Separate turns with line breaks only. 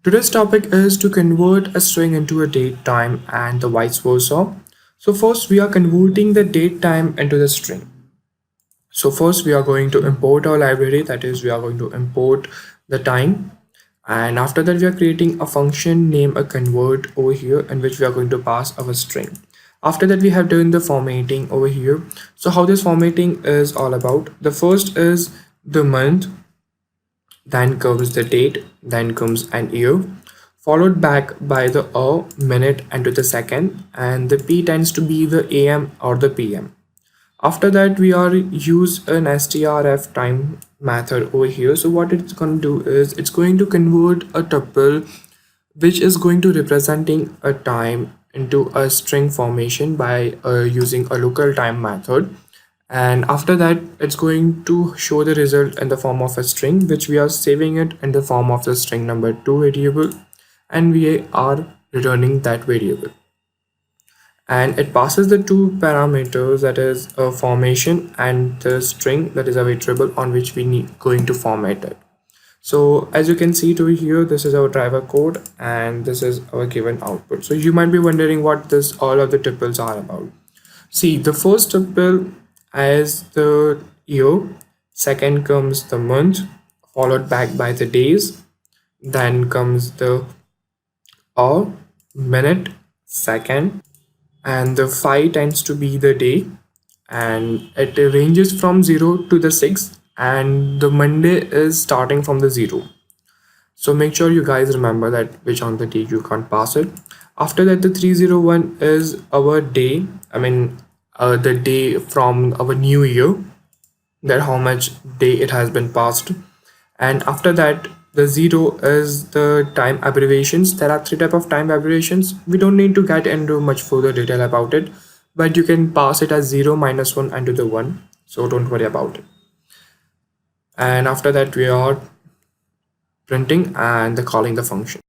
Today's topic is to convert a string into a date time and the vice versa. So first we are converting the date time into the string. So first we are going to import our library, that is we are going to import the time, and after that we are creating a function named a convert over here in which we are going to pass our string. After that we have done the formatting over here. So how this formatting is all about, the first is the month, then comes the date, then comes an year, followed back by the hour, minute, and to the second, and the p tends to be the am or the pm. After that we are use an strf time method over here. So what it's going to do is it's going to convert a tuple which is going to representing a time into a string formation by using a local time method, and after that it's going to show the result in the form of a string which we are saving it in the form of the string number 2 variable, and we are returning that variable, and it passes the two parameters, that is a formation and the string, that is a variable on which we need going to format it. So as you can see to here, this is our driver code and this is our given output. So you might be wondering what this all of the tuples are about. See, the first tuple as the year, second comes the month, followed back by the days, then comes the hour, minute, second, and the 5 tends to be the day, and it ranges from 0 to the 6, and the Monday is starting from the 0. So make sure you guys remember that which on the day you can't pass it. After that the 301 is our day, the day from our new year, that how much day it has been passed. And after that the 0 is the time abbreviations. There are three type of time abbreviations. We don't need to get into much further detail about it, but you can pass it as 0, -1 and to the 1, so don't worry about it. And after that we are printing and calling the function.